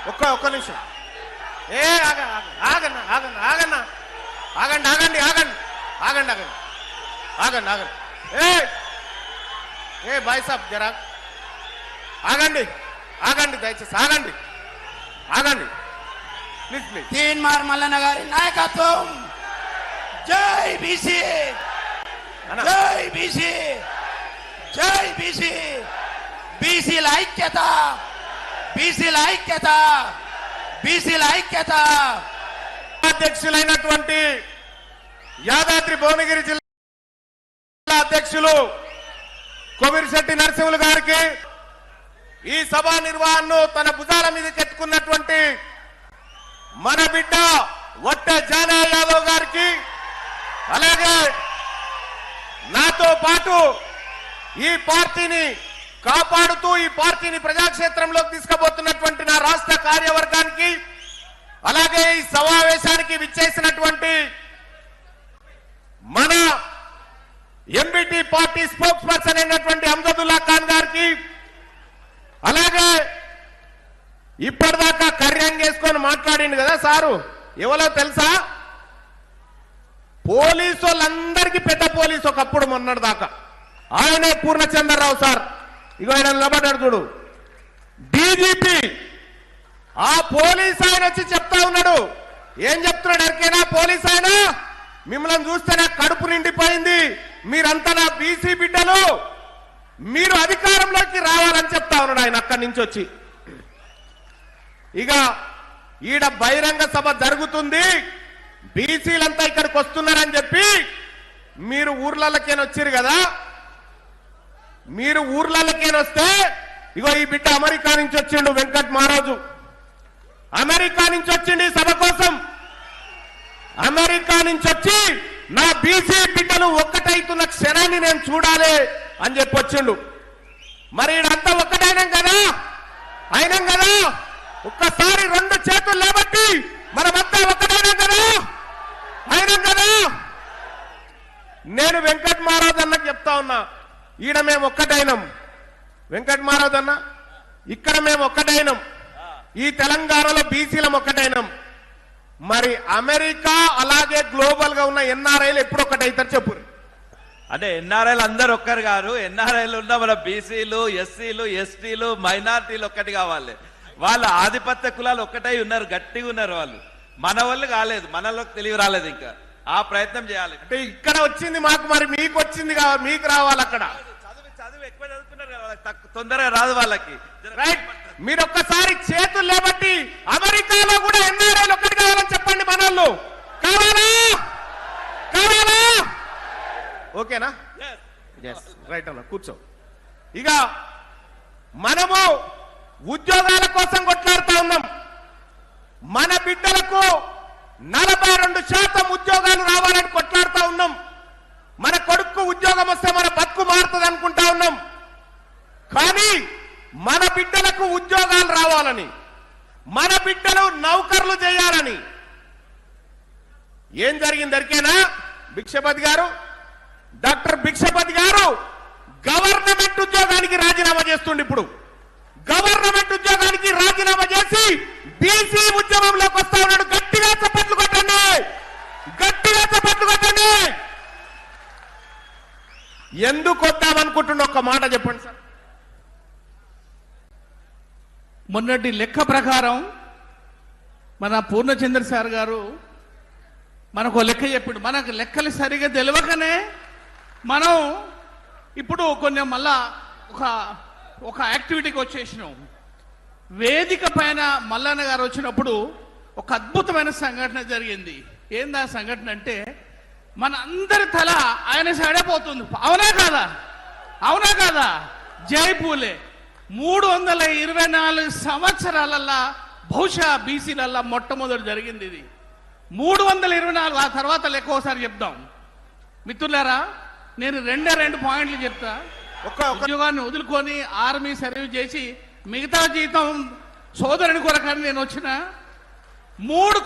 ఒక్క నిమిషం. ఆగండి ఆగండి ఆగండి ఆగండి ఆగండి ఆగండి ఆగండి ఆగండి ఆగండి ఆగండి. భాయ్ సాబ్ జరా ఆగండి ఆగండి, దయచేసి ఆగండి ఆగండి ప్లీజ్ ప్లీజ్. తీన్మార్ మల్లన్న గారి నాయకత్వం. జై బీసీ, జై బీసీ, జై బీసీ. బీసీల ఐక్యత, బీసీల ఐక్యత, బీసీల ఐక్యత. అధ్యక్షులైనటువంటి యాదాద్రి భువనగిరి జిల్లా అధ్యక్షులు కొమిరిశెట్టి నరసింహులు గారికి, ఈ సభా నిర్వహణను తన భుజాల మీద ఎత్తుకున్నటువంటి మన బిడ్డ వట్ట జానయ్య యాదవ్ గారికి, అలాగే నాతో పాటు ఈ పార్టీని కాపాడుతూ ఈ పార్టీని ప్రజాక్షేత్రంలోకి తీసుకుపోతున్నటువంటి నా రాష్ట్ర కార్యవర్గానికి, అలాగే ఈ సమావేశానికి విచ్చేసినటువంటి మన ఎంబీటీ పార్టీ స్పోక్స్ పర్సన్ అయినటువంటి అమ్జదుల్లా ఖాన్ గారికి, అలాగే ఇప్పటిదాకా కర్యంగ్ వేసుకొని మాట్లాడింది కదా సారు, ఎవరో తెలుసా? పోలీసు వాళ్ళందరికీ పెద్ద పోలీసు ఒకప్పుడు మొన్నటి దాకా ఆయనే పూర్ణచంద్రరావు సార్. ఇగో ఆయన నిలబడ్డాడు చూడు, డీజీపీ. ఆ పోలీస్ ఆయన వచ్చి చెప్తా ఉన్నాడు. ఏం చెప్తున్నాడు ఎరికేనా? పోలీస్ ఆయన, మిమ్మల్ని చూస్తే నాకు కడుపు నిండిపోయింది, మీరంతా నా బీసీ బిడ్డలు, మీరు అధికారంలోకి రావాలని చెప్తా ఉన్నాడు ఆయన అక్కడి నుంచి వచ్చి. ఇక ఈడ బహిరంగ సభ జరుగుతుంది, బీసీలంతా ఇక్కడికి వస్తున్నారని చెప్పి మీరు ఊర్లకేని వచ్చారు కదా. మీరు ఊర్లకేని వస్తే ఇగో ఈ బిడ్డ అమెరికా నుంచి వచ్చిండు, వెంకట్ మహారాజు అమెరికా నుంచి వచ్చిండు ఈ సభ కోసం. అమెరికా నుంచి వచ్చి నా బీసీ బిడ్డలు ఒక్కటైతున్న క్షణాన్ని నేను చూడాలి అని చెప్పి వచ్చిండు. మరి ఈడంతా ఒక్కటైనాం కదా, అయినాం కదా. ఒక్కసారి రెండు చేతులు లేబట్టి మనమంతా ఒక్కటైనాం కదా, అయినాం కదా. నేను వెంకట్ మహారాజ్ అన్నకు చెప్తా ఉన్నా, ఈడ మేము ఒక్కటైనాం. వెంకట్ మహారాజ్ అన్న, ఇక్కడ మేము ఒక్కటైనాం, ఈ తెలంగాణలో బీసీలం ఒక్కటైనాం. మరి అమెరికా అలాగే గ్లోబల్ గా ఉన్న ఎన్ఆర్ఐలు ఎప్పుడు ఒక్కటైతారు చెప్పు. అంటే ఎన్ఆర్ఐలు అందరు ఒక్కరు గారు. ఎన్ఆర్ఐలు ఉన్న మన బీసీలు, ఎస్సీలు, ఎస్టీలు, మైనార్టీలు ఒక్కటి కావాలి. వాళ్ళ ఆధిపత్య కులాలు ఒక్కటై ఉన్నారు, గట్టిగా ఉన్నారు వాళ్ళు. మన వాళ్ళు కాలేదు, మనలోకి తెలివి రాలేదు, ఇంకా ఆ ప్రయత్నం చేయాలి. అంటే ఇక్కడ వచ్చింది మాకు, మరి మీకు వచ్చింది మీకు రావాలి. అక్కడ చదువు ఎక్కువ చదువుకున్నారు కదా, తొందరగా రాదు వాళ్ళకి. రైట్, మీరు ఒక్కసారి చేతులు లేబట్టి అమెరికాలో కూడా ఎన్ఆర్ఐలు ఒక్కటి కావాలని చెప్పండి. మన వాళ్ళు కావాలా? కావాలా? ఓకేనా? రైట్ అన్న, కూర్చో. ఇక మనము ఉద్యోగాల కోసం కొట్లాడుతూ ఉన్నాం. మన బిడ్డలకు 42% ఉద్యోగాలు రావాలని కొట్లాడుతూ ఉన్నాం. మన కొడుకు ఉద్యోగం వస్తే మన బతుకు మారుతుంది అనుకుంటా ఉన్నాం. కానీ మన బిడ్డలకు ఉద్యోగాలు రావాలని, మన బిడ్డలు నౌకర్లు చేయాలని ఏం జరిగింది ఎరికేనా? భిక్షపతి గారు, డాక్టర్ భిక్షపతి గారు గవర్నమెంట్ ఉద్యోగానికి రాజీనామా చేస్తుండే. ఇప్పుడు గవర్నమెంట్ ఉద్యోగానికి రాజీనామా చేసి బీసీ ఉద్యమంలోకి వస్తా ఉన్నాడు. గట్టిగా చప్పట్లు కొట్టండి, గట్టిగా చప్పట్లు కొట్టండి. ఎందుకు వద్దామనుకుంటున్న ఒక్క మాట చెప్పండి సార్. మొన్నటి లెక్క ప్రకారం మన పూర్ణచంద్ర సార్ గారు మనకు లెక్క చెప్పాడు. మనకు లెక్కలు సరిగా తెలియకనే మనం ఇప్పుడు కొన్ని మళ్ళా ఒక యాక్టివిటీకి వచ్చేసినాం. వేదిక పైన మల్లన్న గారు వచ్చినప్పుడు ఒక అద్భుతమైన సంఘటన జరిగింది. ఏందా సంఘటన అంటే, మన అందరి తల ఆయన సైడే పోతుంది. అవునా కాదా? అవునా కాదా? జై పూలే 324 సంవత్సరాలల్లా బహుశా బీసీలల్లా మొట్టమొదటి జరిగింది ఇది. 324. ఆ తర్వాత లెక్క ఒకసారి చెప్దాం మిత్రులారా. నేను 2 పాయింట్లు చెప్తా. ఉద్యోగాన్ని వదులుకొని ఆర్మీ సర్వీస్ చేసి మిగతా జీతం సోదరుని కొరకని నేను వచ్చిన 3